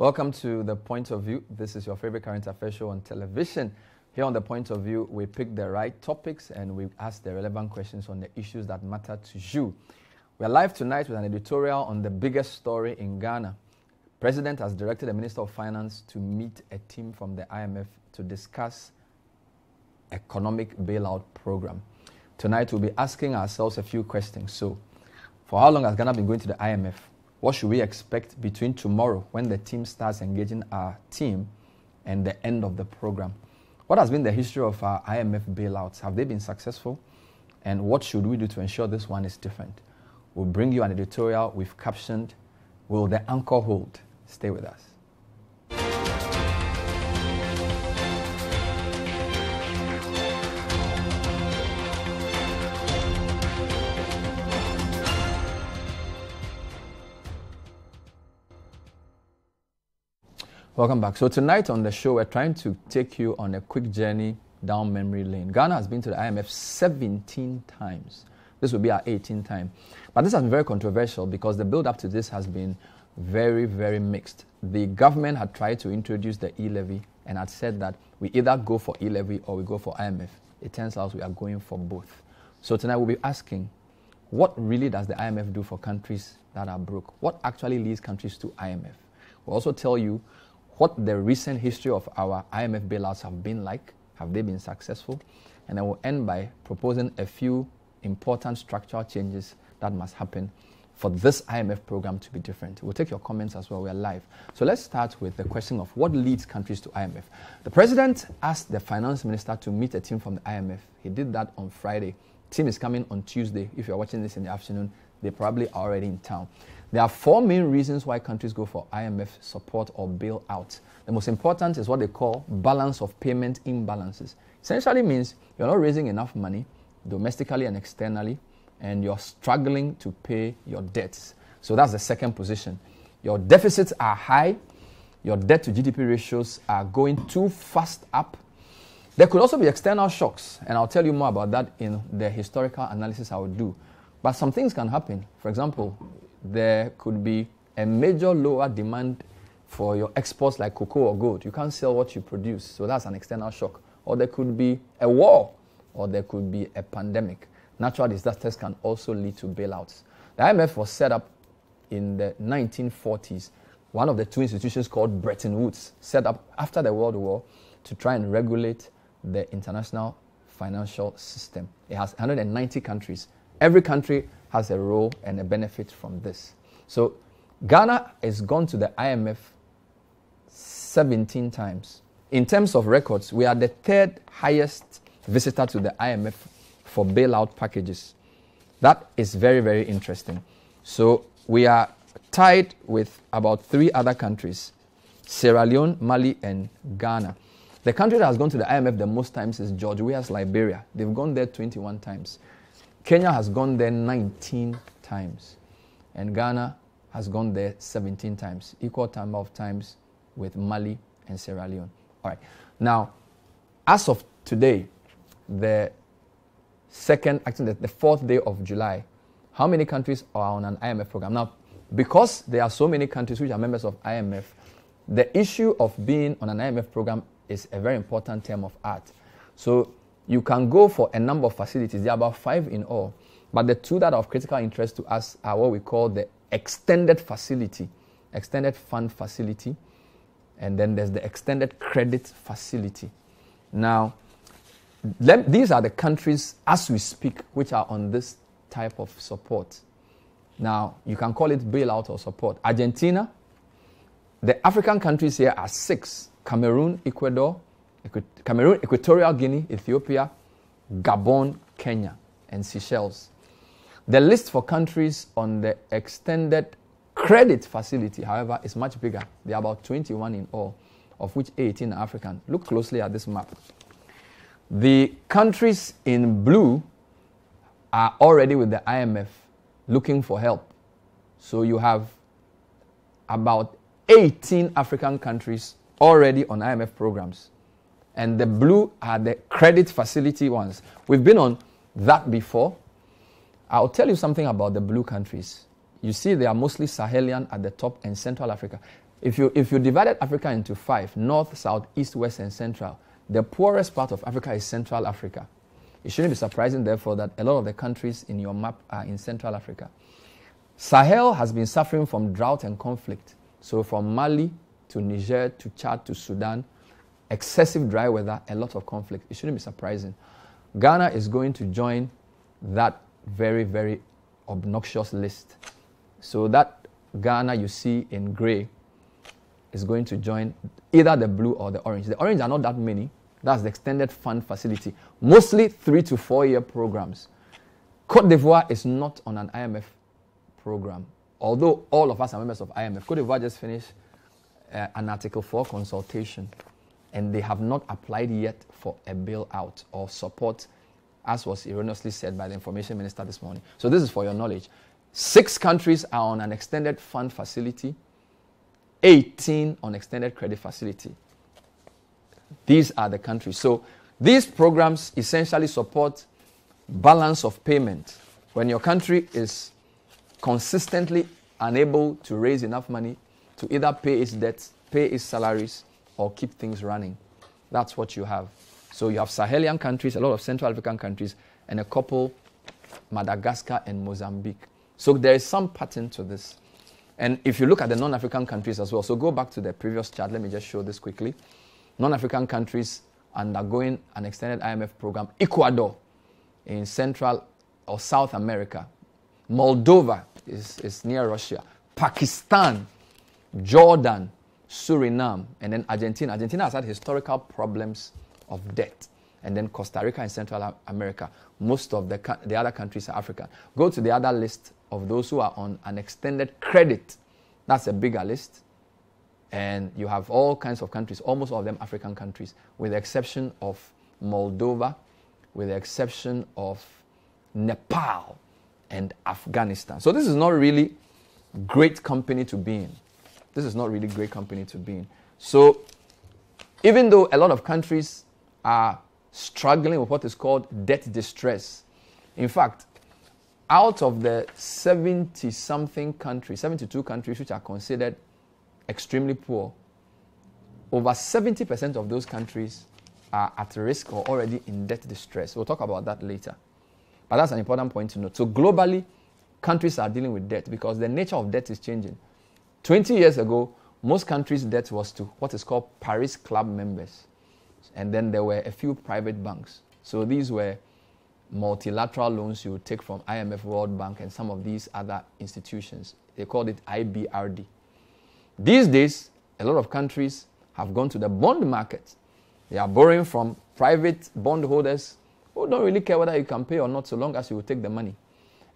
Welcome to The Point of View. This is your favorite current affairs show on television. Here on The Point of View, we pick the right topics and we ask the relevant questions on the issues that matter to you. We are live tonight with an editorial on the biggest story in Ghana. President has directed the Minister of Finance to meet a team from the IMF to discuss economic bailout program. Tonight, we'll be asking ourselves a few questions. So, for how long has Ghana been going to the IMF? What should we expect between tomorrow, when the team starts engaging our team, and the end of the program? What has been the history of our IMF bailouts? Have they been successful? And what should we do to ensure this one is different? We'll bring you an editorial we've captioned, "Will the Anchor Hold?" Stay with us. Welcome back. So tonight on the show, we're trying to take you on a quick journey down memory lane. Ghana has been to the IMF 17 times. This will be our 18th time. But this has been very controversial because the build-up to this has been very, very mixed. The government had tried to introduce the e-levy and had said that we either go for e-levy or we go for IMF. It turns out we are going for both. So tonight we'll be asking, what really does the IMF do for countries that are broke? What actually leads countries to IMF? We'll also tell you what the recent history of our IMF bailouts have been like. Have they been successful? And then we'll end by proposing a few important structural changes that must happen for this IMF program to be different. We'll take your comments as well. We're live. So let's start with the question of what leads countries to IMF. The president asked the finance minister to meet a team from the IMF. He did that on Friday. Team is coming on Tuesday. If you're watching this in the afternoon, they probably are already in town. There are four main reasons why countries go for IMF support or bailout. The most important is what they call balance of payment imbalances. Essentially means you're not raising enough money domestically and externally, and you're struggling to pay your debts. So that's the second position. Your deficits are high, your debt to GDP ratios are going too fast up. There could also be external shocks, and I'll tell you more about that in the historical analysis I will do. But some things can happen. For example, there could be a major lower demand for your exports like cocoa or gold. You can't sell what you produce, so that's an external shock. Or there could be a war, or there could be a pandemic. Natural disasters can also lead to bailouts. The IMF was set up in the 1940s. One of the two institutions called Bretton Woods, set up after the World War to try and regulate the international financial system. It has 190 countries. Every country has a role and a benefit from this. So Ghana has gone to the IMF 17 times. In terms of records, we are the third highest visitor to the IMF for bailout packages. That is very, very interesting. So we are tied with about three other countries, Sierra Leone, Mali, and Ghana. The country that has gone to the IMF the most times is George Weah's Liberia. They've gone there 21 times. Kenya has gone there 19 times. And Ghana has gone there 17 times. Equal number of times with Mali and Sierra Leone. All right. Now, as of today, the fourth day of July, how many countries are on an IMF program? Now, because there are so many countries which are members of IMF, the issue of being on an IMF program is a very important term of art. So you can go for a number of facilities. There are about 5 in all. But the two that are of critical interest to us are what we call the extended facility, extended fund facility, and then there's the extended credit facility. Now, these are the countries, as we speak, which are on this type of support. Now, you can call it bailout or support. Argentina, the African countries here are 6. Cameroon, Equatorial Guinea, Ethiopia, Gabon, Kenya, and Seychelles. The list for countries on the extended credit facility, however, is much bigger. There are about 21 in all, of which 18 are African. Look closely at this map. The countries in blue are already with the IMF looking for help. So you have about 18 African countries already on IMF programs. And the blue are the credit facility ones. We've been on that before. I'll tell you something about the blue countries. You see, they are mostly Sahelian at the top and Central Africa. If you divided Africa into 5, north, south, east, west, and central, the poorest part of Africa is Central Africa. It shouldn't be surprising, therefore, that a lot of the countries in your map are in Central Africa. Sahel has been suffering from drought and conflict. So from Mali to Niger to Chad to Sudan, excessive dry weather, a lot of conflict. It shouldn't be surprising. Ghana is going to join that very, very obnoxious list. So that Ghana you see in gray is going to join either the blue or the orange. The orange are not that many. That's the extended fund facility. Mostly 3 to 4 year programs. Côte d'Ivoire is not on an IMF program. Although all of us are members of IMF, Côte d'Ivoire just finished an Article 4 consultation, and they have not applied yet for a bailout or support, as was erroneously said by the information minister this morning. So this is for your knowledge. 6 countries are on an extended fund facility, 18 on extended credit facility. These are the countries. So these programs essentially support balance of payment. When your country is consistently unable to raise enough money to either pay its debts, pay its salaries, or keep things running, that's what you have. So you have Sahelian countries, a lot of Central African countries, and a couple, Madagascar and Mozambique. So there is some pattern to this. And if you look at the non-African countries as well, so go back to the previous chart, let me just show this quickly. Non-African countries undergoing an extended IMF program. Ecuador in Central or South America. Moldova is near Russia. Pakistan, Jordan, Suriname, and then Argentina. Argentina has had historical problems of debt. And then Costa Rica and Central America. Most of the other countries are African. Go to the other list of those who are on an extended credit. That's a bigger list. And you have all kinds of countries, almost all of them African countries, with the exception of Moldova, with the exception of Nepal and Afghanistan. So this is not really great company to be in. This is not really great company to be in. So even though a lot of countries are struggling with what is called debt distress, in fact, out of the 70-something countries, 72 countries which are considered extremely poor, over 70% of those countries are at risk or already in debt distress. We'll talk about that later. But that's an important point to note. So globally, countries are dealing with debt because the nature of debt is changing. 20 years ago, most countries' debt was to what is called Paris Club members. And then there were a few private banks. So these were multilateral loans you would take from IMF, World Bank, and some of these other institutions. They called it IBRD. These days, a lot of countries have gone to the bond market. They are borrowing from private bondholders who don't really care whether you can pay or not so long as you will take the money.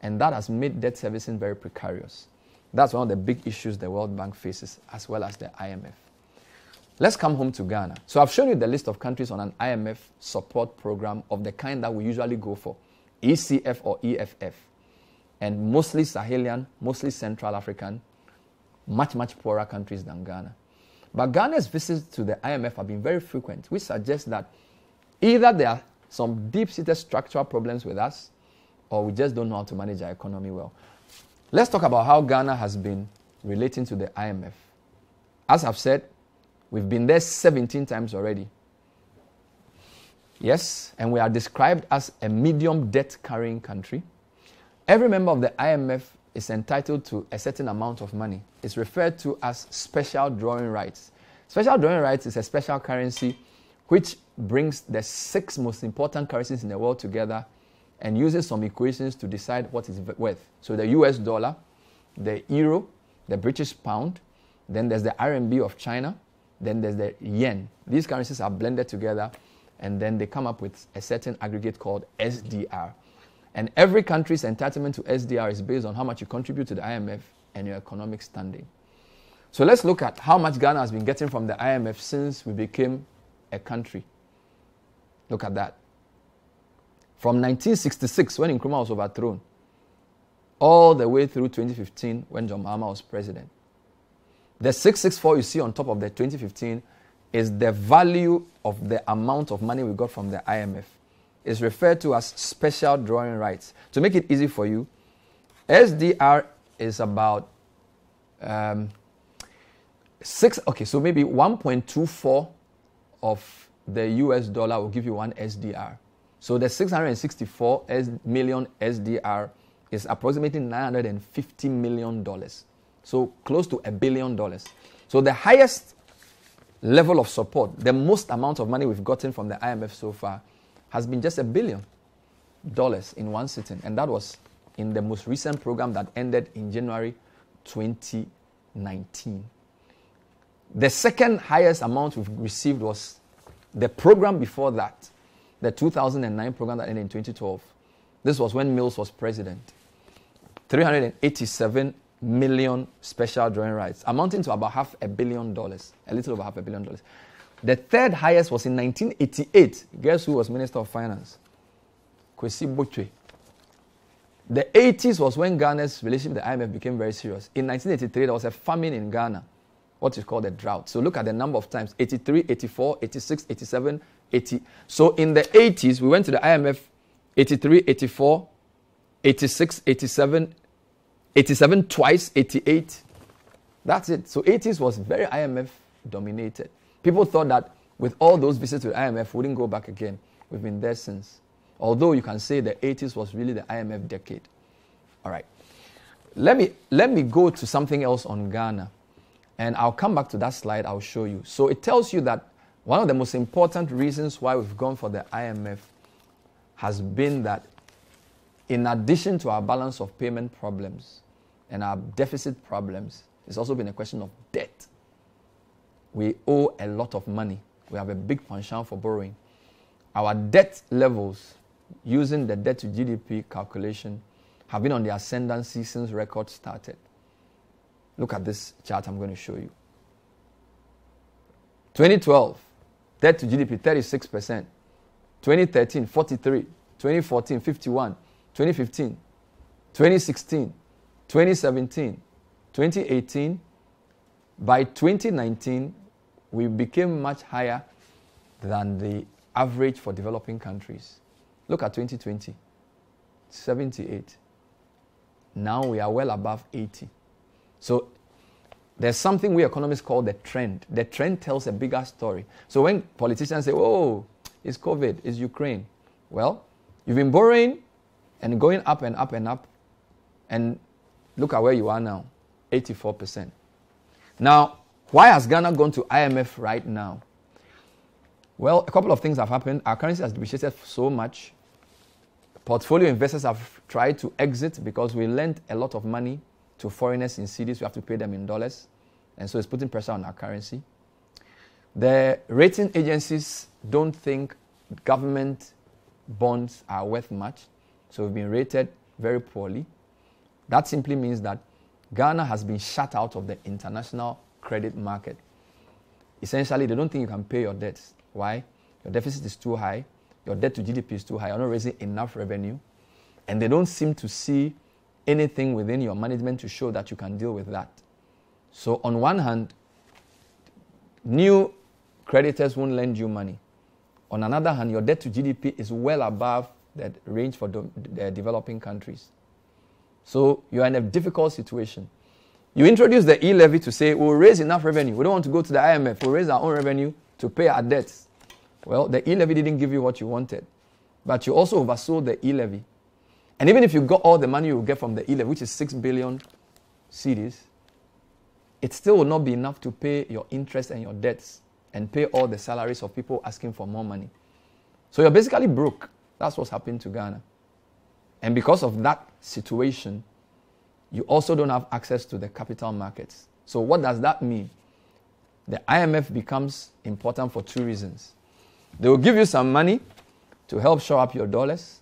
And that has made debt servicing very precarious. That's one of the big issues the World Bank faces, as well as the IMF. Let's come home to Ghana. So I've shown you the list of countries on an IMF support program of the kind that we usually go for, ECF or EFF, and mostly Sahelian, mostly Central African, much, much poorer countries than Ghana. But Ghana's visits to the IMF have been very frequent, which suggests that either there are some deep-seated structural problems with us, or we just don't know how to manage our economy well. Let's talk about how Ghana has been relating to the IMF. As I've said, we've been there 17 times already. Yes, and we are described as a medium debt-carrying country. Every member of the IMF is entitled to a certain amount of money. It's referred to as special drawing rights. Special drawing rights is a special currency which brings the 6 most important currencies in the world together and uses some equations to decide what it's worth. So the US dollar, the euro, the British pound, then there's the RMB of China, then there's the yen. These currencies are blended together and then they come up with a certain aggregate called SDR. And every country's entitlement to SDR is based on how much you contribute to the IMF and your economic standing. So let's look at how much Ghana has been getting from the IMF since we became a country. Look at that. From 1966, when Nkrumah was overthrown, all the way through 2015, when John Mahama was president. The 664 you see on top of the 2015 is the value of the amount of money we got from the IMF. It's referred to as special drawing rights. To make it easy for you, SDR is about Okay, so maybe 1.24 of the US dollar will give you 1 SDR. So the 664 million SDR is approximately $950 million. So close to $1 billion. So the highest level of support, the most amount of money we've gotten from the IMF so far, has been just $1 billion in one sitting. And that was in the most recent program that ended in January 2019. The second highest amount we've received was the program before that, the 2009 program that ended in 2012. This was when Mills was president. $387 million special drawing rights, amounting to about $500 million, a little over $500 million. The third highest was in 1988. Guess who was Minister of Finance? Kwesi Botwe. The 80s was when Ghana's relationship with the IMF became very serious. In 1983, there was a famine in Ghana, what is called a drought. So look at the number of times, 83, 84, 86, 87, 80. So in the 80s, we went to the IMF 83, 84, 86, 87, 87 twice, 88. That's it. So 80s was very IMF dominated. People thought that with all those visits to the IMF, we wouldn't go back again. We've been there since. Although you can say the 80s was really the IMF decade. All right. Let me go to something else on Ghana. And I'll come back to that slide. I'll show you. So it tells you that one of the most important reasons why we've gone for the IMF has been that in addition to our balance of payment problems and our deficit problems, it's also been a question of debt. We owe a lot of money. We have a big penchant for borrowing. Our debt levels, using the debt to GDP calculation, have been on the ascendancy since records started. Look at this chart I'm going to show you. 2012, debt to GDP 36%. 2013, 43. 2014, 51. 2015, 2016, 2017, 2018. By 2019, we became much higher than the average for developing countries. Look at 2020, 78. Now we are well above 80. So there's something we economists call the trend. The trend tells a bigger story. So when politicians say, oh, it's COVID, it's Ukraine. Well, you've been borrowing and going up and up and up. And look at where you are now, 84%. Now, why has Ghana gone to IMF right now? Well, a couple of things have happened. Our currency has depreciated so much. Portfolio investors have tried to exit because we lent a lot of money to foreigners in cedis. We have to pay them in dollars. And so it's putting pressure on our currency. The rating agencies don't think government bonds are worth much. So we've been rated very poorly. That simply means that Ghana has been shut out of the international credit market. Essentially, they don't think you can pay your debts. Why? Your deficit is too high. Your debt to GDP is too high. You're not raising enough revenue. And they don't seem to see anything within your management to show that you can deal with that. So on one hand, new creditors won't lend you money. On another hand, your debt to GDP is well above the range for the developing countries. So you are in a difficult situation. You introduce the e-levy to say, we'll raise enough revenue. We don't want to go to the IMF. We'll raise our own revenue to pay our debts. Well, the e-levy didn't give you what you wanted. But you also oversold the e-levy. And even if you got all the money you will get from the e-levy, which is 6 billion cedis, it still will not be enough to pay your interest and your debts and pay all the salaries of people asking for more money. So you're basically broke. That's what's happened to Ghana. And because of that situation, you also don't have access to the capital markets. So what does that mean? The IMF becomes important for two reasons. They will give you some money to help shore up your dollars,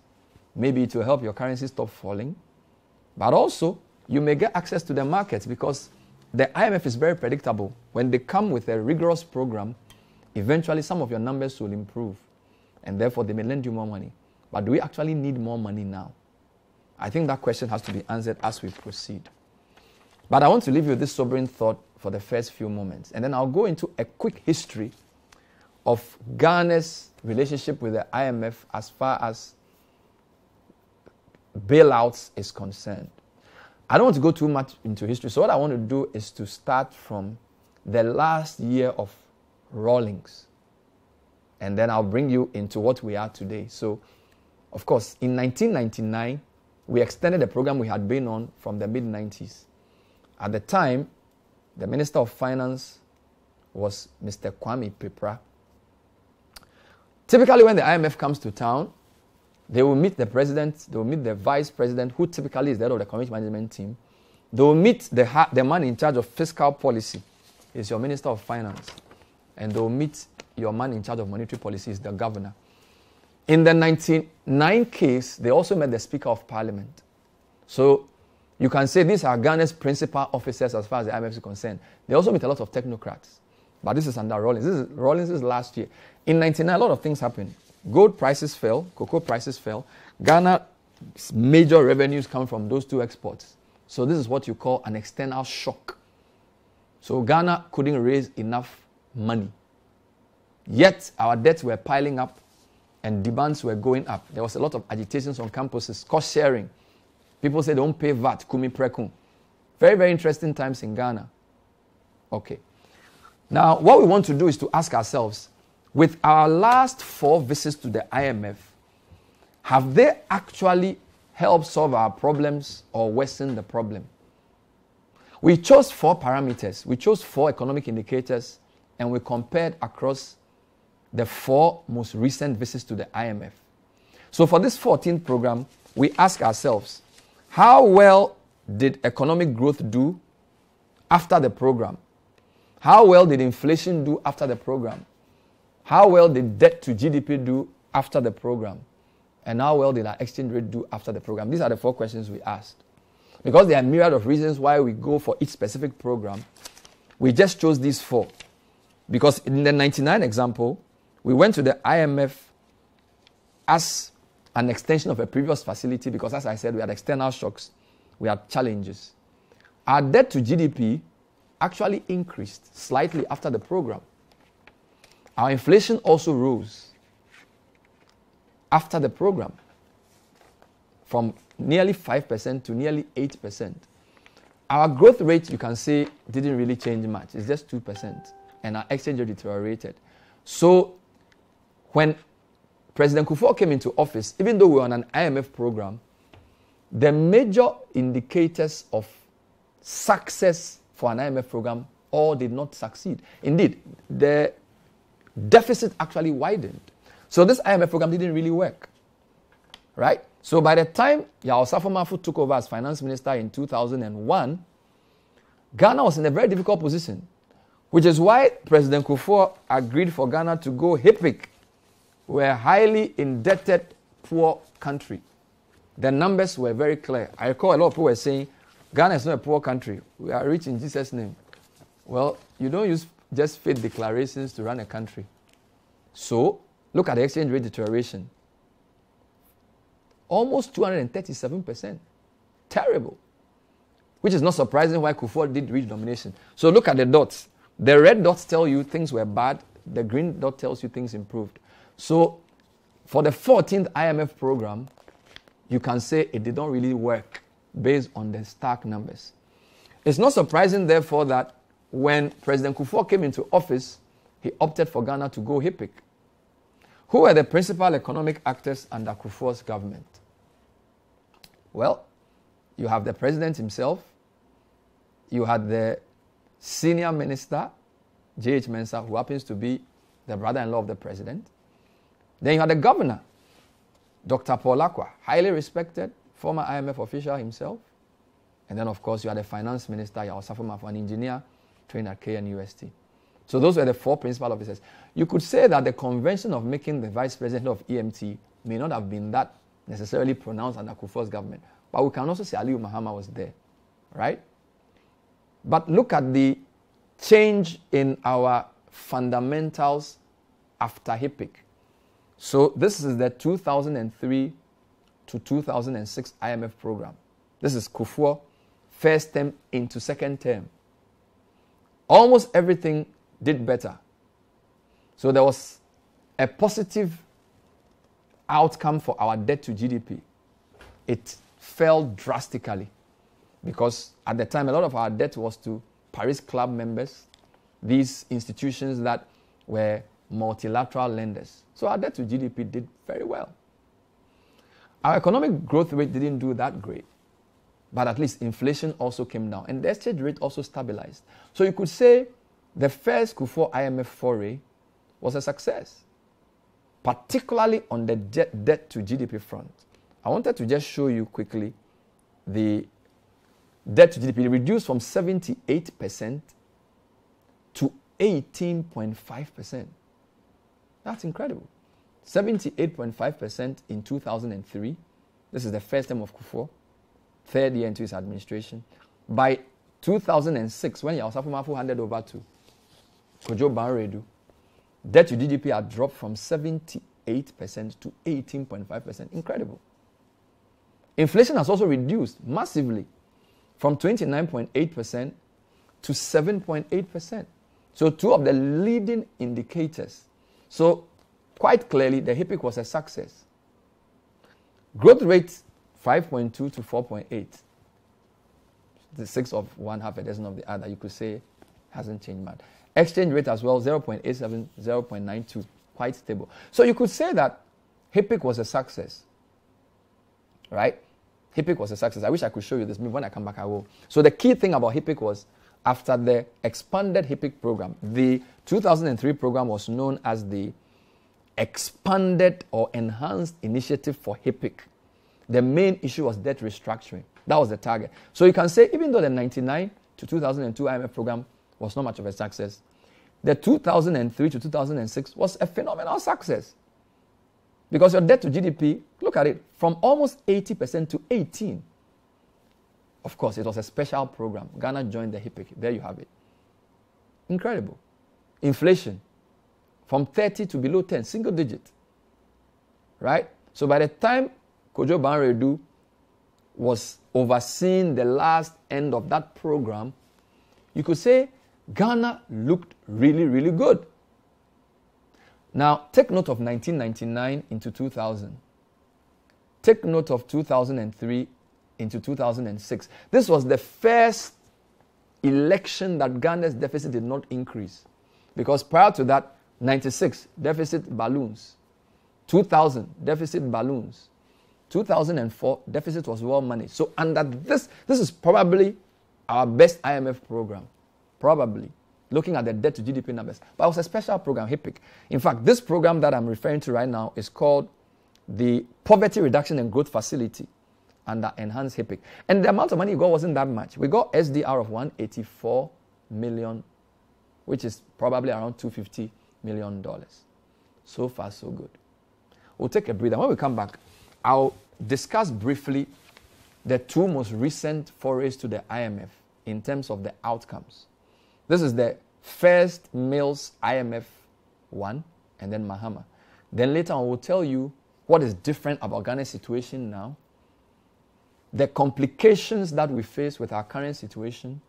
maybe to help your currency stop falling, but also you may get access to the markets because the IMF is very predictable. When they come with a rigorous program, eventually some of your numbers will improve, and therefore they may lend you more money. But do we actually need more money now? I think that question has to be answered as we proceed. But I want to leave you with this sobering thought for the first few moments. And then I'll go into a quick history of Ghana's relationship with the IMF as far as bailouts is concerned. I don't want to go too much into history. So what I want to do is to start from the last year of Rawlings. And then I'll bring you into what we are today. So, of course, in 1999, we extended the program we had been on from the mid-90s. At the time, the Minister of Finance was Mr. Kwame Pepra. Typically, when the IMF comes to town, they will meet the president, they will meet the vice president, who typically is the head of the community management team. They will meet the man in charge of fiscal policy, is your Minister of Finance. And they will meet your man in charge of monetary policy, is the governor. In the 1999 case, they also met the Speaker of Parliament. So you can say these are Ghana's principal officers as far as the IMF is concerned. They also meet a lot of technocrats. But this is under Rawlings. Rawlings is last year. In 1999, a lot of things happened. Gold prices fell, cocoa prices fell. Ghana's major revenues come from those two exports. So this is what you call an external shock. So Ghana couldn't raise enough money. Yet our debts were piling up and demands were going up. There was a lot of agitations on campuses, cost sharing. People say don't pay VAT, kumi prekun. Very, very interesting times in Ghana. Okay. Now, what we want to do is to ask ourselves, with our last 4 visits to the IMF, have they actually helped solve our problems or worsen the problem? We chose 4 parameters. We chose 4 economic indicators, and we compared across the 4 most recent visits to the IMF. So for this 14th program, we ask ourselves, how well did economic growth do after the program? How well did inflation do after the program? How well did debt to GDP do after the program? And how well did our exchange rate do after the program? These are the 4 questions we asked. Because there are a myriad of reasons why we go for each specific program, we just chose these 4. Because in the 99 example, we went to the IMF as an extension of a previous facility because, as I said, we had external shocks, we had challenges. Our debt to GDP actually increased slightly after the program. Our inflation also rose after the program from nearly 5% to nearly 8%. Our growth rate, you can say, didn't really change much. It's just 2%. And our exchange rate deteriorated. So when President Kufuor came into office, even though we were on an IMF program, the major indicators of success for an IMF program all did not succeed. Indeed, the deficit actually widened. So this IMF program didn't really work, right? So by the time Yao Safo-Mafu took over as finance minister in 2001, Ghana was in a very difficult position, which is why President Kufuor agreed for Ghana to go HIPIC. We're a highly indebted, poor country. The numbers were very clear. I recall a lot of people were saying, Ghana is not a poor country. We are rich in Jesus' name. Well, you don't use just faith declarations to run a country. So, look at the exchange rate deterioration. Almost 237%. Terrible. Which is not surprising why Kufuor did reach domination. So look at the dots. The red dots tell you things were bad. The green dot tells you things improved. So for the 14th IMF program, you can say it did not really work based on the stark numbers. It's not surprising, therefore, that when President Kufuor came into office, he opted for Ghana to go HIPIC. Who were the principal economic actors under Kufuor's government? Well, you have the president himself. You had the senior minister, J.H. Mensah, who happens to be the brother-in-law of the president. Then you had the governor, Dr. Paul Akwa, highly respected, former IMF official himself. And then, of course, you had the finance minister, Yao Safo-Mafu, an engineer trained at KNUST. So those were the 4 principal officers. You could say that the convention of making the vice president of EMT may not have been that necessarily pronounced under Kufuor's government. But we can also say Aliyu Mahama was there, right? But look at the change in our fundamentals after HIPIC. So this is the 2003 to 2006 IMF program. This is Kufuor, first term into second term. Almost everything did better. So there was a positive outcome for our debt to GDP. It fell drastically because at the time a lot of our debt was to Paris Club members these institutions that were multilateral lenders. So our debt to GDP did very well. Our economic growth rate didn't do that great, but at least inflation also came down and the exchange rate also stabilized. So you could say the first Kufuor IMF foray was a success, particularly on the debt to GDP front. I wanted to just show you quickly the debt to GDP reduced from 78% to 18.5%. That's incredible. 78.5% in 2003. This is the first term of Kufuor, third year into his administration. By 2006, when Yaw Mafu handed over to Kojo Banredu, debt to GDP had dropped from 78% to 18.5%. Incredible. Inflation has also reduced massively from 29.8% to 7.8%. So two of the leading indicators. So quite clearly, the HIPC was a success. Growth rate 5.2 to 4.8. The 6 of one, half a dozen of the other, you could say, hasn't changed much. Exchange rate as well, 0.87, 0.92, quite stable. So you could say that HIPC was a success, right? HIPC was a success. I wish I could show you this. Maybe when I come back, I will. So the key thing about HIPC was, after the expanded HIPC program, the 2003 program was known as the Expanded or Enhanced Initiative for HIPC. The main issue was debt restructuring. That was the target. So you can say, even though the 1999 to 2002 IMF program was not much of a success, the 2003 to 2006 was a phenomenal success. Because your debt to GDP, look at it, from almost 80% to 18%. Of course, it was a special program. Ghana joined the HIPC. There you have it. Incredible. Inflation, from 30 to below 10, single digit. Right? So by the time Kojo Banredu was overseeing the last end of that program, you could say Ghana looked really, really good. Now, take note of 1999 into 2000. Take note of 2003 into 2006. This was the first election that Ghana's deficit did not increase. Because prior to that, 96, deficit balloons. 2000, deficit balloons. 2004, deficit was well managed. So under this is probably our best IMF program. Probably. Looking at the debt to GDP numbers. But it was a special program, HIPC. In fact, this program that I'm referring to right now is called the Poverty Reduction and Growth Facility under Enhanced HIPC. And the amount of money we got wasn't that much. We got SDR of 184 million, which is probably around $250 million. So far, so good. We'll take a breather. When we come back, I'll discuss briefly the two most recent forays to the IMF in terms of the outcomes. This is the first Mills IMF one, and then Mahama. Then later on, we'll tell you what is different about Ghana's situation now, the complications that we face with our current situation,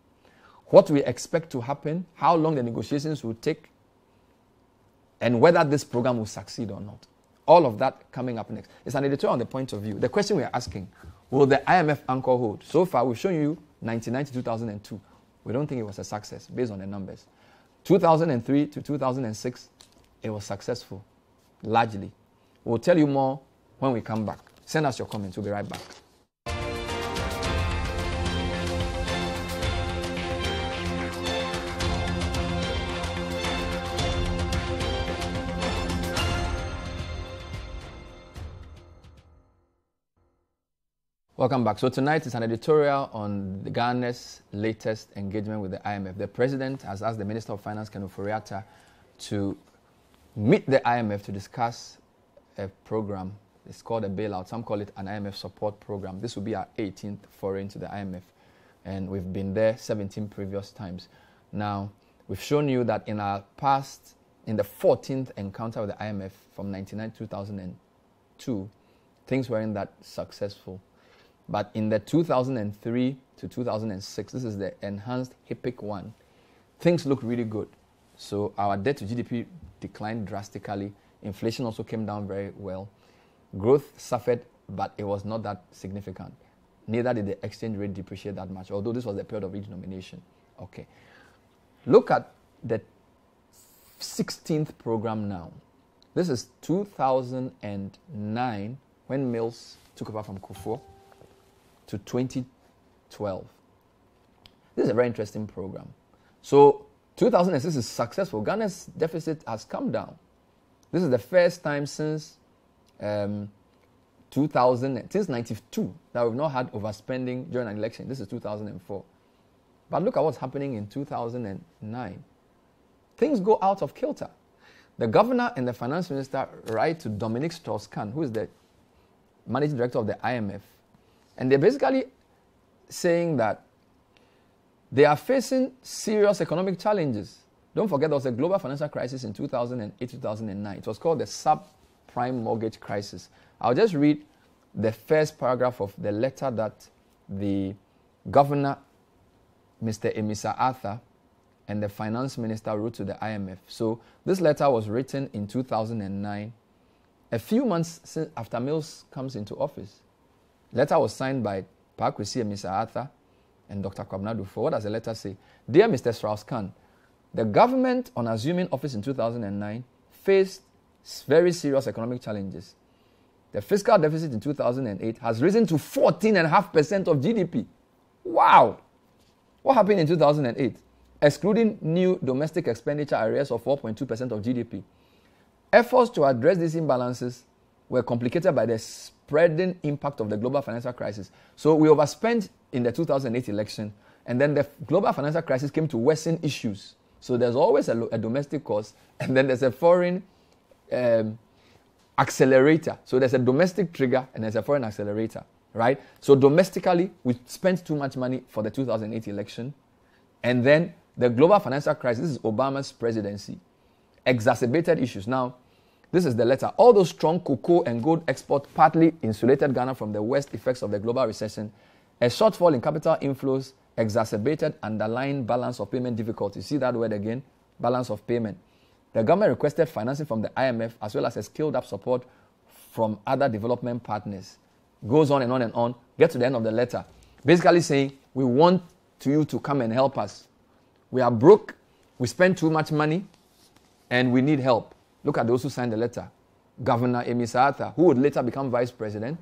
what we expect to happen, how long the negotiations will take, and whether this program will succeed or not. All of that coming up next. It's an editorial on the point of view. The question we are asking, will the IMF anchor hold? So far, we've shown you 1999 to 2002. We don't think it was a success based on the numbers. 2003 to 2006, it was successful, largely. We'll tell you more when we come back. Send us your comments. We'll be right back. Welcome back. So tonight is an editorial on Ghana's latest engagement with the IMF. The president has asked the Minister of Finance, Ken Ofori-Atta, to meet the IMF to discuss a program. It's called a bailout. Some call it an IMF support program. This will be our 18th foray into the IMF. And we've been there 17 previous times. Now, we've shown you that in our past, in the 14th encounter with the IMF from 1999 to 2002, things weren't that successful. But in the 2003 to 2006, this is the enhanced HIPC one, things look really good. So our debt to GDP declined drastically. Inflation also came down very well. Growth suffered, but it was not that significant. Neither did the exchange rate depreciate that much, although this was the period of redenomination. Okay. Look at the 16th program now. This is 2009 when Mills took over from Kufuor to 2012. This is a very interesting program. So 2006 is successful. Ghana's deficit has come down. This is the first time since 2000, since 92 that we've not had overspending during an election. This is 2004. But look at what's happening in 2009. Things go out of kilter. The governor and the finance minister write to Dominique Strauss-Kahn, who is the managing director of the IMF, and they're basically saying that they are facing serious economic challenges. Don't forget there was a global financial crisis in 2008-2009. It was called the subprime mortgage crisis. I'll just read the first paragraph of the letter that the governor, Mr. Emisa Arthur, and the finance minister wrote to the IMF. So this letter was written in 2009, a few months after Mills comes into office. The letter was signed by Pakwesi Emisa Arthur and Dr. Kwabena Dufour. What does the letter say? Dear Mr. Strauss-Kahn, the government on assuming office in 2009 faced very serious economic challenges. The fiscal deficit in 2008 has risen to 14.5% of GDP. Wow! What happened in 2008? Excluding new domestic expenditure arrears of 4.2% of GDP. Efforts to address these imbalances were complicated by the spreading impact of the global financial crisis. So we overspent in the 2008 election, and then the global financial crisis came to worsen issues. So there's always a domestic cause, and then there's a foreign accelerator. So there's a domestic trigger, and there's a foreign accelerator, right? So domestically, we spent too much money for the 2008 election, and then the global financial crisis, this is Obama's presidency, exacerbated issues. Now, this is the letter. All those strong cocoa and gold exports partly insulated Ghana from the worst effects of the global recession. A shortfall in capital inflows exacerbated underlying balance of payment difficulties. See that word again? Balance of payment. The government requested financing from the IMF as well as a scaled-up support from other development partners. Goes on and on and on. Get to the end of the letter. Basically saying, we want you to come and help us. We are broke, we spend too much money, and we need help. Look at those who signed the letter. Governor Emisa Arthur, who would later become vice president,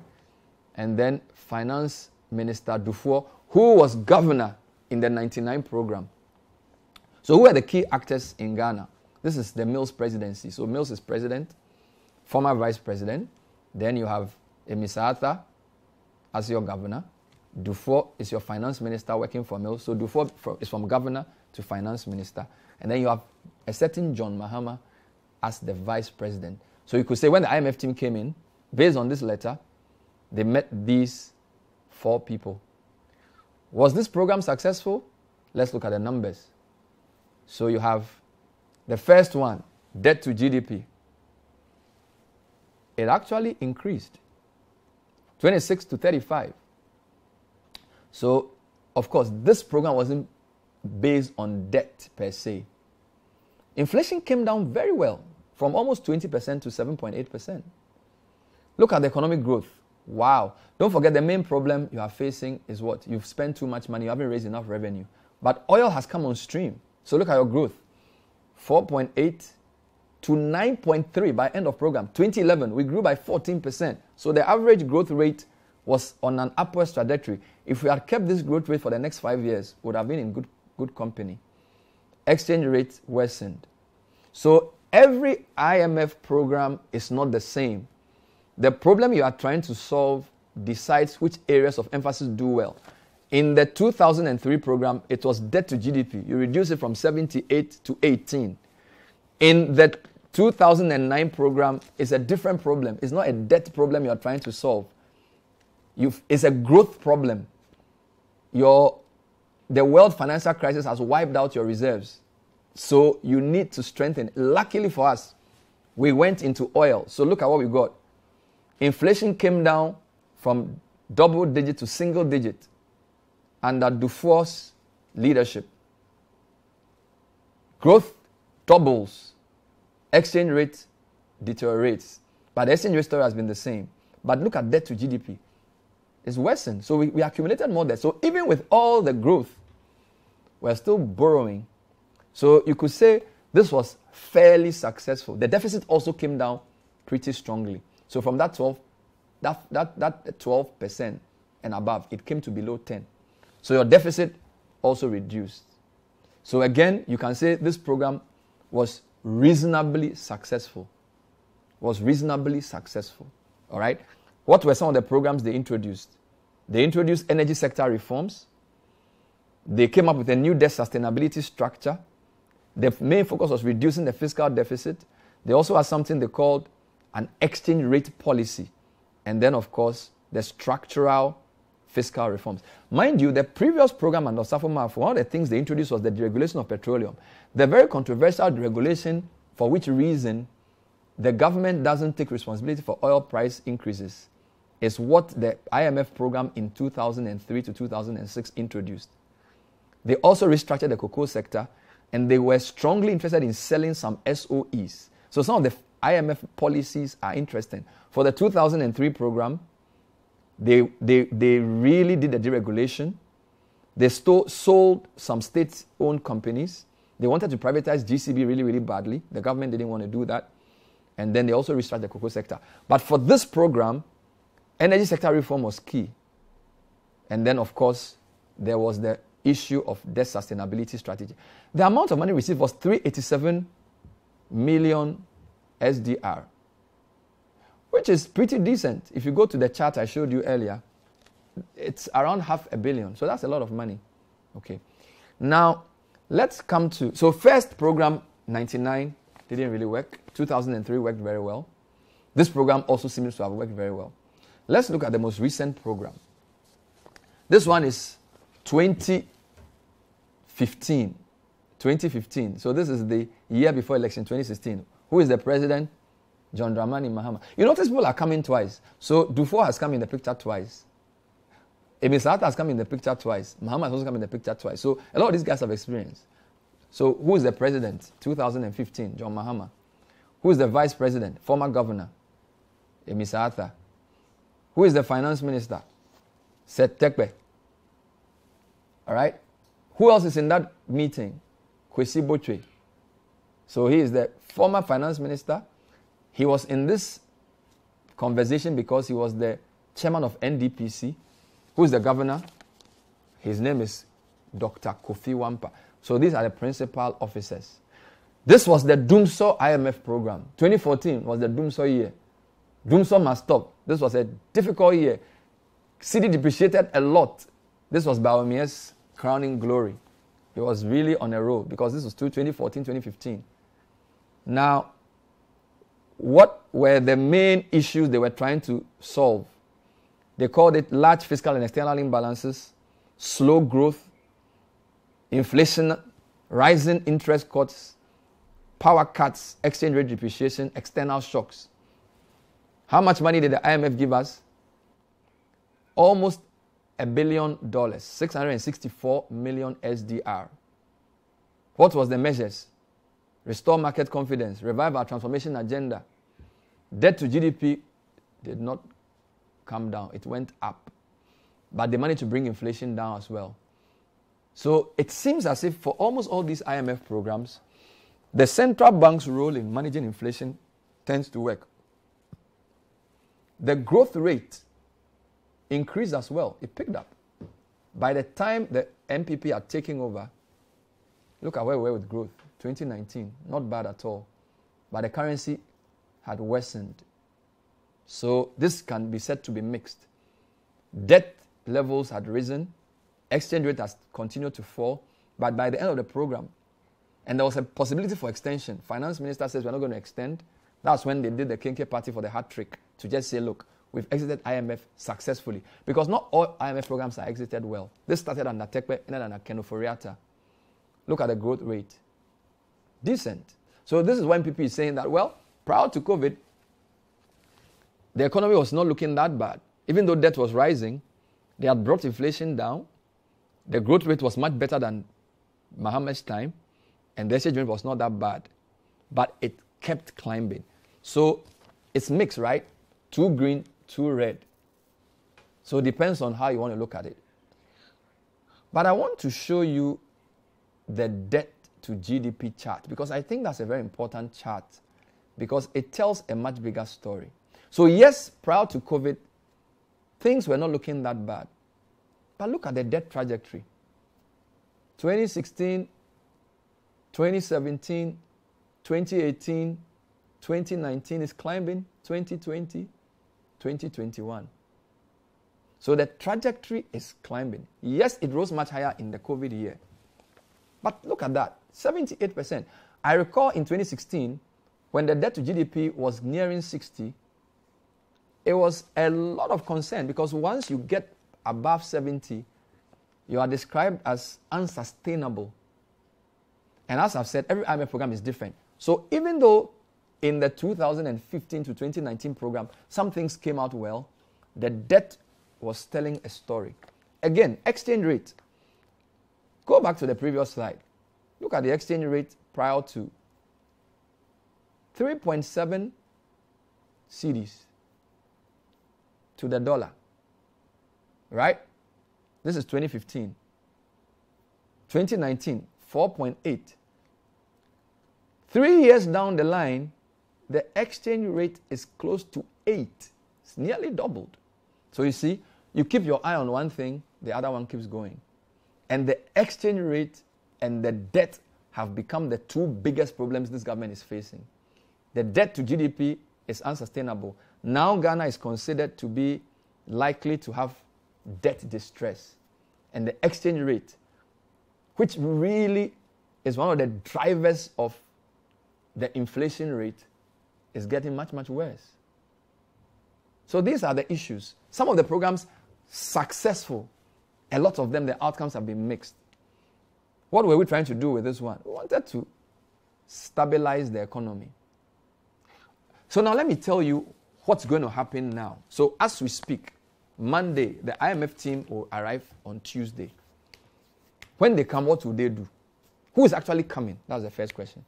and then Finance Minister Dufour, who was governor in the 99 program. So who are the key actors in Ghana? This is the Mills presidency. So Mills is president, former vice president. Then you have Emisa Arthur as your governor. Dufour is your finance minister working for Mills. So Dufour is from governor to finance minister. And then you have a certain John Mahama as the vice president. So you could say when the IMF team came in, based on this letter, they met these four people. Was this program successful? Let's look at the numbers. So you have the first one, debt to GDP. It actually increased, 26 to 35. So, of course, this program wasn't based on debt per se. Inflation came down very well, from almost 20% to 7.8%. Look at the economic growth. Wow. Don't forget the main problem you are facing is what? You've spent too much money, you haven't raised enough revenue. But oil has come on stream. So look at your growth. 4.8 to 9.3 by end of program. 2011, we grew by 14%. So the average growth rate was on an upward trajectory. If we had kept this growth rate for the next 5 years, we would have been in good company. Exchange rate worsened. So every IMF program is not the same. The problem you are trying to solve decides which areas of emphasis do well. In the 2003 program, it was debt to GDP. You reduce it from 78 to 18. In the 2009 program, it's a different problem. It's not a debt problem you are trying to solve. It's a growth problem. The world financial crisis has wiped out your reserves. So you need to strengthen. Luckily for us, we went into oil. So look at what we got. Inflation came down from double digit to single digit under Dufour's leadership. Growth doubles. Exchange rate deteriorates. But the exchange rate story has been the same. But look at debt to GDP. It's worsened. So we accumulated more debt. So even with all the growth, we're still borrowing So you could say this was fairly successful. The deficit also came down pretty strongly. So from that 12% and above, it came to below 10. So your deficit also reduced. So again, you can say this program was reasonably successful. All right? What were some of the programs they introduced? They introduced energy sector reforms. They came up with a new debt sustainability structure. The main focus was reducing the fiscal deficit. They also had something they called an exchange rate policy. And then, of course, the structural fiscal reforms. Mind you, the previous program under Safo-Mafo, one of the things they introduced was the deregulation of petroleum. The very controversial deregulation, for which reason the government doesn't take responsibility for oil price increases, is what the IMF program in 2003 to 2006 introduced. They also restructured the cocoa sector, and they were strongly interested in selling some SOEs. So some of the IMF policies are interesting. For the 2003 program, they really did the deregulation. They sold some state-owned companies. They wanted to privatize GCB really, really badly. The government didn't want to do that. And then they also restructured the cocoa sector. But for this program, energy sector reform was key. And then, of course, there was the issue of debt sustainability strategy. The amount of money received was 387 million SDR, which is pretty decent. If you go to the chart I showed you earlier, it's around $500 million. So that's a lot of money. Okay. Now, let's come to, so first program, 99, didn't really work. 2003 worked very well. This program also seems to have worked very well. Let's look at the most recent program. This one is 2015. So this is the year before election, 2016. Who is the president? John Dramani Mahama. You notice people are coming twice. So Dufour has come in the picture twice. Emisata has come in the picture twice. Mahama has also come in the picture twice. So a lot of these guys have experience. So who is the president? 2015, John Mahama. Who is the vice president? Former governor, Emisata. Who is the finance minister? Seth Tekbe. All right? Who else is in that meeting? Kwesi Botwe. So he is the former finance minister. He was in this conversation because he was the chairman of NDPC. Who is the governor? His name is Dr. Kofi Wampa. So these are the principal officers. This was the Doomsaw IMF program. 2014 was the Doomsaw year. Doomsaw must stop. This was a difficult year. Citi depreciated a lot. This was Bawumia's crowning glory. He was really on a roll because this was 2014, 2015. Now, what were the main issues they were trying to solve? They called it large fiscal and external imbalances, slow growth, inflation, rising interest costs, power cuts, exchange rate depreciation, external shocks. How much money did the IMF give us? Almost $1 billion, 664 million SDR. What was the measures? Restore market confidence, revive our transformation agenda. Debt to GDP did not come down, it went up. But they managed to bring inflation down as well. So it seems as if for almost all these IMF programs, the central bank's role in managing inflation tends to work. The growth rate increased as well. It picked up. By the time the MPP are taking over, look at where we were with growth. 2019, not bad at all. But the currency had worsened. So this can be said to be mixed. Debt levels had risen. Exchange rate has continued to fall. But by the end of the program, and there was a possibility for extension, finance minister says we're not going to extend. That's when they did the Kenke party for the hat trick to just say, look, we've exited IMF successfully. Because not all IMF programs are exited well. This started under Tekpe, ended under Kenoforiata. Look at the growth rate. Decent. So this is when people is saying that, well, prior to COVID, the economy was not looking that bad. Even though debt was rising, they had brought inflation down. The growth rate was much better than Mahama's time, and the exchange rate was not that bad. But it kept climbing. So it's mixed, right? 2 green, 2 red. So it depends on how you want to look at it. But I want to show you the debt to GDP chart, because I think that's a very important chart because it tells a much bigger story. So yes, prior to COVID, things were not looking that bad. But look at the debt trajectory. 2016, 2017, 2018, 2019 is climbing, 2020, 2021. So the trajectory is climbing. Yes, it rose much higher in the COVID year. But look at that, 78%. I recall in 2016, when the debt to GDP was nearing 60, it was a lot of concern because once you get above 70, you are described as unsustainable. And as I've said, every IMF program is different. So even though in the 2015 to 2019 program, some things came out well, the debt was telling a story. Again, exchange rate. Go back to the previous slide. Look at the exchange rate prior to 3.7 cedis to the dollar. Right? This is 2015. 2019, 4.8. 3 years down the line, the exchange rate is close to 8. It's nearly doubled. So you see, you keep your eye on one thing, the other one keeps going. And the exchange rate and the debt have become the two biggest problems this government is facing. The debt to GDP is unsustainable. Now Ghana is considered to be likely to have debt distress. And the exchange rate, which really is one of the drivers of the inflation rate, is getting much, much worse. So these are the issues. Some of the programs successful. A lot of them, the outcomes have been mixed. What were we trying to do with this one? We wanted to stabilize the economy. So now let me tell you what's going to happen now. So as we speak, Monday, the IMF team will arrive on Tuesday. When they come, what will they do? Who is actually coming? That's the first question.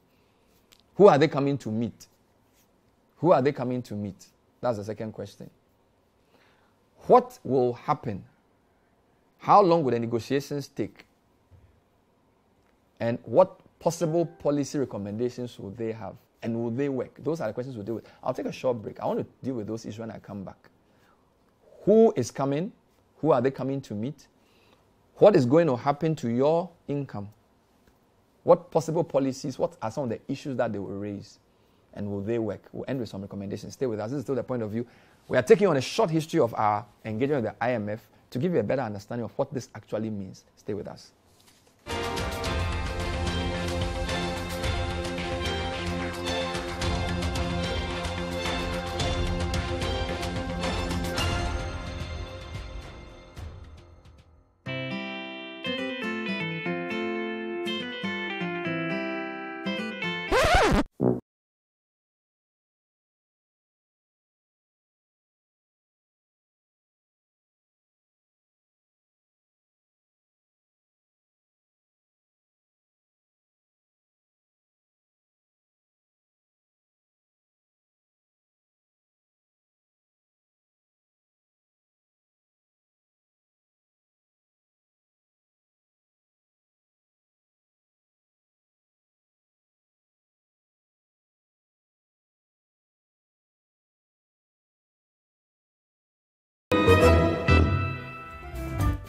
Who are they coming to meet? Who are they coming to meet? That's the second question. What will happen? How long will the negotiations take? And what possible policy recommendations will they have? And will they work? Those are the questions we'll deal with. I'll take a short break. I want to deal with those issues when I come back. Who is coming? Who are they coming to meet? What is going to happen to your income? What possible policies, what are some of the issues that they will raise? And will they work? We'll end with some recommendations. Stay with us. This is still the point of view. We are taking on a short history of our engagement with the IMF to give you a better understanding of what this actually means. Stay with us.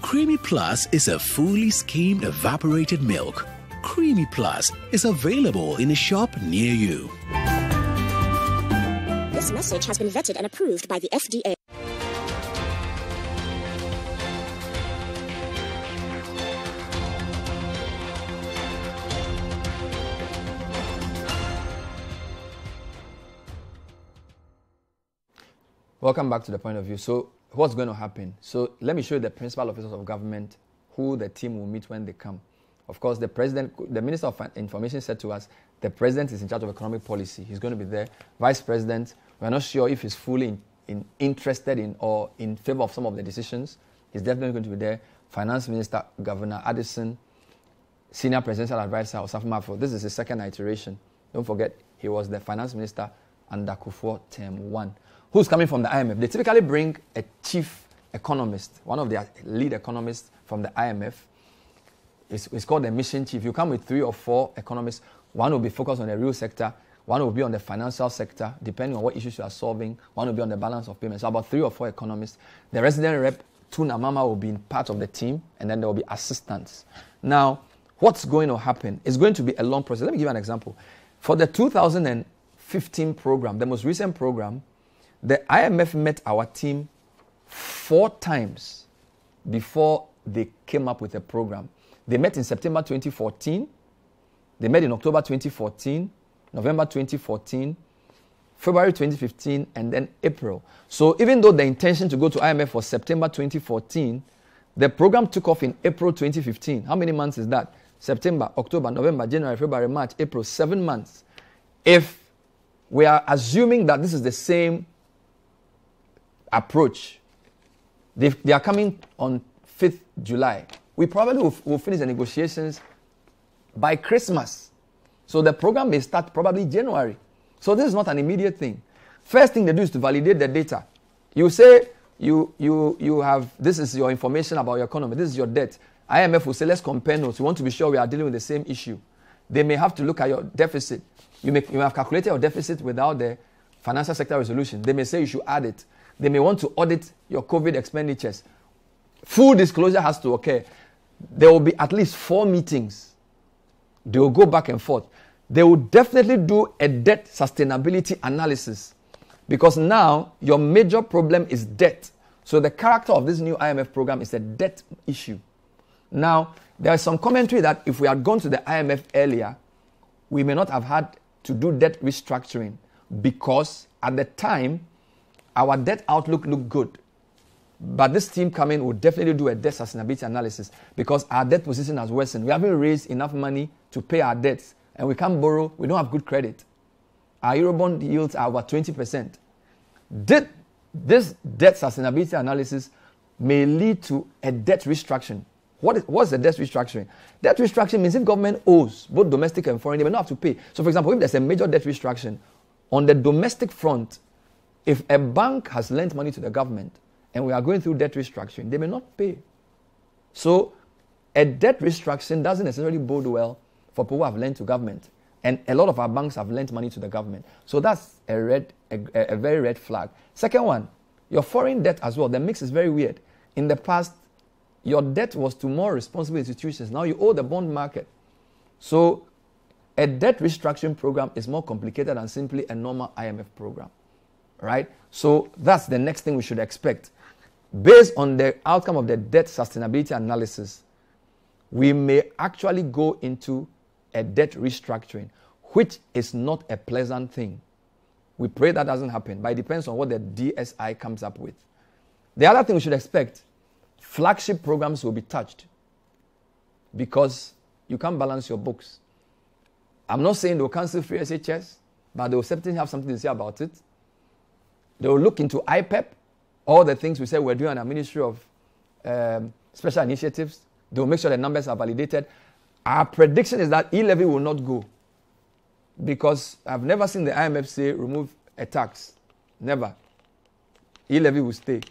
Creamy Plus is a fully skimmed evaporated milk. Creamy Plus is available in a shop near you. This message has been vetted and approved by the FDA. Welcome back to the point of view. So what's going to happen? So let me show you the principal officers of government who the team will meet when they come. Of course, the Minister of Information said to us, the president is in charge of economic policy. He's going to be there. Vice President, we're not sure if he's fully interested in or in favor of some of the decisions. He's definitely going to be there. Finance Minister, Governor Addison, Senior Presidential Advisor, Osafo Mafo. This is his second iteration. Don't forget, he was the Finance Minister under Kufuor term 1. Who's coming from the IMF? They typically bring a chief economist, one of their lead economists from the IMF. It's called the mission chief. You come with 3 or 4 economists. One will be focused on the real sector. One will be on the financial sector, depending on what issues you are solving. One will be on the balance of payments. So about 3 or 4 economists. The resident rep, Tuna Mama, will be part of the team, and then there will be assistants. Now, what's going to happen? It's going to be a long process. Let me give you an example. For the 2015 program, the most recent program, the IMF met our team 4 times before they came up with a program. They met in September 2014. They met in October 2014, November 2014, February 2015, and then April. So even though the intention to go to IMF was September 2014, the program took off in April 2015. How many months is that? September, October, November, January, February, March, April, 7 months. If we are assuming that this is the same approach, they are coming on 5th July. We probably will finish the negotiations by Christmas. So the program may start probably January. So this is not an immediate thing. First thing they do is to validate the data. You say you have, this is your information about your economy, this is your debt. IMF will say, let's compare notes. We want to be sure we are dealing with the same issue. They may have to look at your deficit. You may have calculated your deficit without the financial sector resolution. They may say you should add it. They may want to audit your COVID expenditures. Full disclosure has to occur. There will be at least 4 meetings. They will go back and forth. They will definitely do a debt sustainability analysis, because now your major problem is debt. So the character of this new IMF program is a debt issue. Now, there is some commentary that if we had gone to the IMF earlier, we may not have had to do debt restructuring, because at the time, our debt outlook looked good. But this team coming will definitely do a debt sustainability analysis, because our debt position has worsened. We haven't raised enough money to pay our debts, and we can't borrow. We don't have good credit. Our Eurobond yields are over 20%. This debt sustainability analysis may lead to a debt restructuring. What's the debt restructuring? Debt restructuring means if government owes, both domestic and foreign, they may not have to pay. So for example, if there's a major debt restructuring, on the domestic front, if a bank has lent money to the government and we are going through debt restructuring, they may not pay. So a debt restructuring doesn't necessarily bode well for people who have lent to government. And a lot of our banks have lent money to the government. So that's a very red flag. Second one, your foreign debt as well. The mix is very weird. In the past, your debt was to more responsible institutions. Now you owe the bond market. So a debt restructuring program is more complicated than simply a normal IMF program, right? So that's the next thing we should expect. Based on the outcome of the debt sustainability analysis, we may actually go into a debt restructuring, which is not a pleasant thing. We pray that doesn't happen, but it depends on what the DSI comes up with. The other thing we should expect, flagship programs will be touched, because you can't balance your books. I'm not saying they'll cancel free SHS, but they'll certainly have something to say about it. They'll look into IPEP, all the things we said we're doing in our Ministry of Special Initiatives. They'll make sure the numbers are validated. Our prediction is that e-levy will not go, because I've never seen the IMF say remove a tax. Never. E-levy will stay.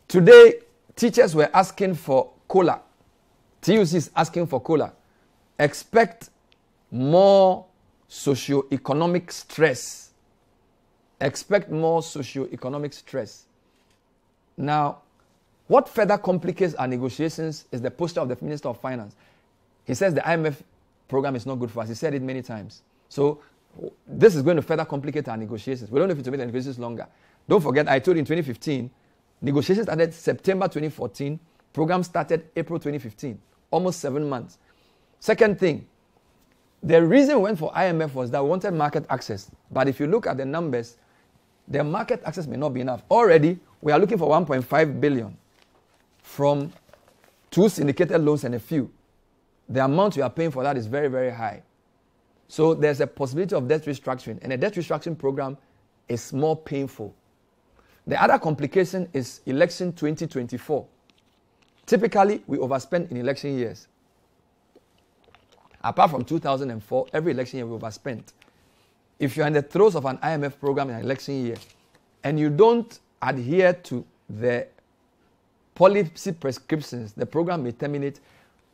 Today, teachers were asking for COLA. TUC is asking for COLA. Expect more socio-economic stress. Expect more socio-economic stress. Now, what further complicates our negotiations is the posture of the Minister of Finance. He says the IMF program is not good for us. He said it many times. So this is going to further complicate our negotiations. We don't know if it will make the negotiations longer. Don't forget, I told you in 2015, negotiations started September 2014, program started April 2015, almost 7 months. Second thing, the reason we went for IMF was that we wanted market access. But if you look at the numbers, the market access may not be enough. Already, we are looking for 1.5 billion from 2 syndicated loans and a few. The amount we are paying for that is very, very high. So there's a possibility of debt restructuring, and a debt restructuring program is more painful. The other complication is election 2024. Typically, we overspend in election years. Apart from 2004, every election year we overspent. If you're in the throes of an IMF program in an election year, and you don't adhere to the policy prescriptions, the program may terminate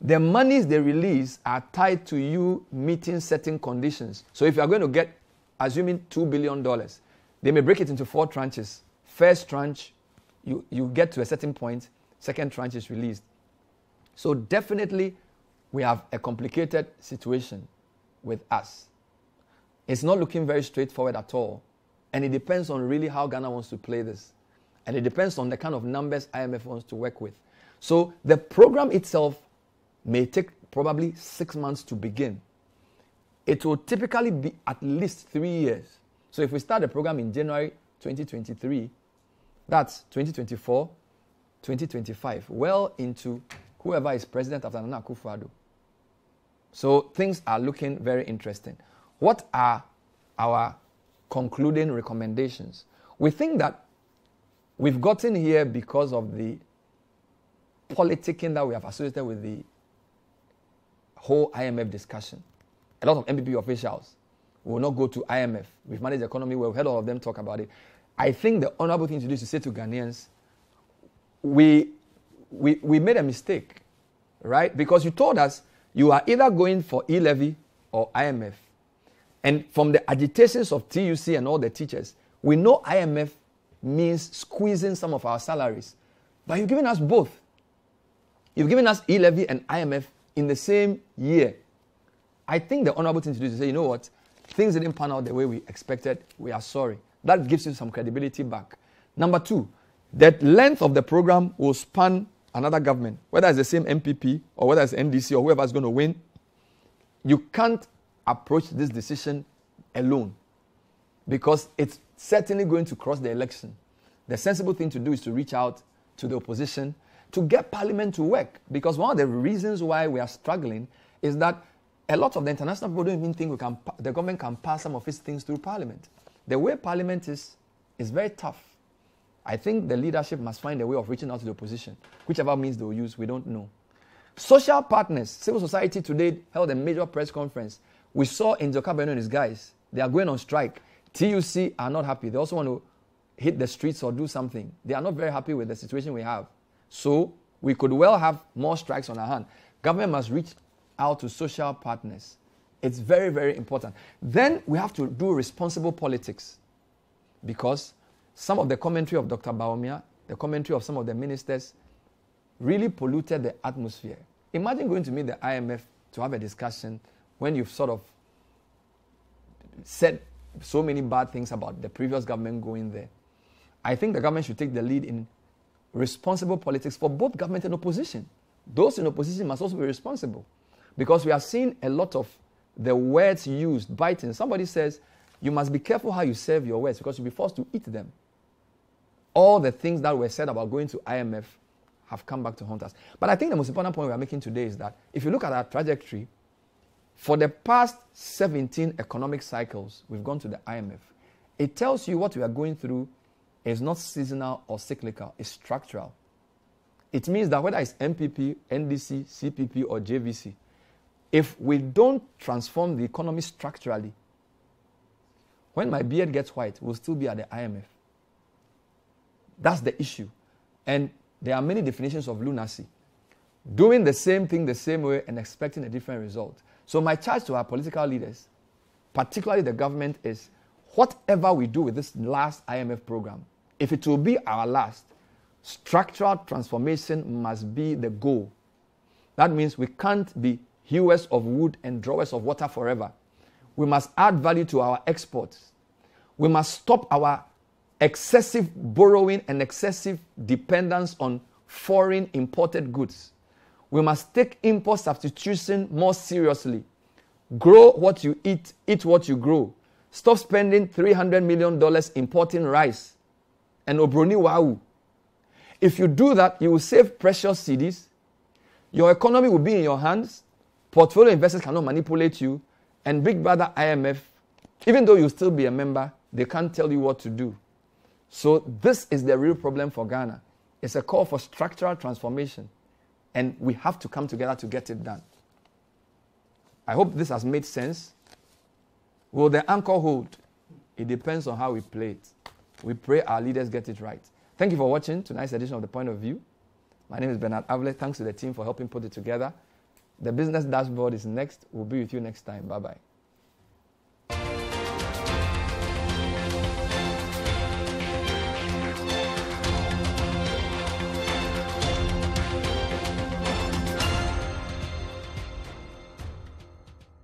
the monies they release are tied to you meeting certain conditions. So if you are going to get, assuming $2 billion, they may break it into 4 tranches. First tranche, you get to a certain point. Second tranche is released. So definitely, we have a complicated situation with us. It's not looking very straightforward at all. And it depends on really how Ghana wants to play this. And it depends on the kind of numbers IMF wants to work with. So the program itself may take probably 6 months to begin. It will typically be at least 3 years. So if we start the program in January 2023, that's 2024, 2025, well into whoever is president after Nana Akufo-Addo. So things are looking very interesting. What are our concluding recommendations? We think that we've gotten here because of the politicking that we have associated with the whole IMF discussion. A lot of MPP officials will not go to IMF. We've managed the economy well. We've heard all of them talk about it. I think the honorable thing to do is to say to Ghanaians, we made a mistake, right? Because you told us you are either going for e-levy or IMF. And from the agitations of TUC and all the teachers, we know IMF means squeezing some of our salaries. But you've given us both. You've given us e-levy and IMF in the same year. I think the honorable thing to do is to say, you know what? Things didn't pan out the way we expected. We are sorry. That gives you some credibility back. Number 2, the length of the program will span another government, whether it's the same MPP or whether it's NDC or whoever is going to win. You can't approach this decision alone because it's certainly going to cross the election. The sensible thing to do is to reach out to the opposition to get parliament to work, because one of the reasons why we are struggling is that a lot of the international people don't even think the government can pass some of its things through parliament. The way parliament is very tough. I think the leadership must find a way of reaching out to the opposition. Whichever means they will use, we don't know. Social partners, civil society today held a major press conference. We saw Njoka Beno and his guys. They are going on strike. TUC are not happy. They also want to hit the streets or do something. They are not very happy with the situation we have. So we could well have more strikes on our hand. Government must reach out to social partners. It's very, very important. Then we have to do responsible politics, because some of the commentary of Dr. Bawumia, the commentary of some of the ministers, really polluted the atmosphere. Imagine going to meet the IMF to have a discussion when you've sort of said so many bad things about the previous government going there. I think the government should take the lead in responsible politics for both government and opposition. Those in opposition must also be responsible, because we are seeing a lot of the words used biting. Somebody says, you must be careful how you serve your words because you'll be forced to eat them. All the things that were said about going to IMF have come back to haunt us. But I think the most important point we are making today is that if you look at our trajectory, for the past 17 economic cycles, we've gone to the IMF. It tells you what we are going through is not seasonal or cyclical, it's structural. It means that whether it's MPP, NDC, CPP, or JVC, if we don't transform the economy structurally, when my beard gets white, we'll still be at the IMF. That's the issue. And there are many definitions of lunacy. Doing the same thing the same way and expecting a different result. So my charge to our political leaders, particularly the government, is whatever we do with this last IMF program, if it will be our last, structural transformation must be the goal. That means we can't be hewers of wood and drawers of water forever. We must add value to our exports. We must stop our excessive borrowing and excessive dependence on foreign imported goods. We must take import substitution more seriously. Grow what you eat what you grow. Stop spending $300 million importing rice and obroni wau. If you do that, you will save precious cedis. Your economy will be in your hands. Portfolio investors cannot manipulate you. And Big Brother IMF, even though you'll still be a member, they can't tell you what to do. So this is the real problem for Ghana. It's a call for structural transformation. And we have to come together to get it done. I hope this has made sense. Will the anchor hold? It depends on how we play it. We pray our leaders get it right. Thank you for watching tonight's edition of The Point of View. My name is Bernard Avle. Thanks to the team for helping put it together. The business dashboard is next. We'll be with you next time. Bye-bye.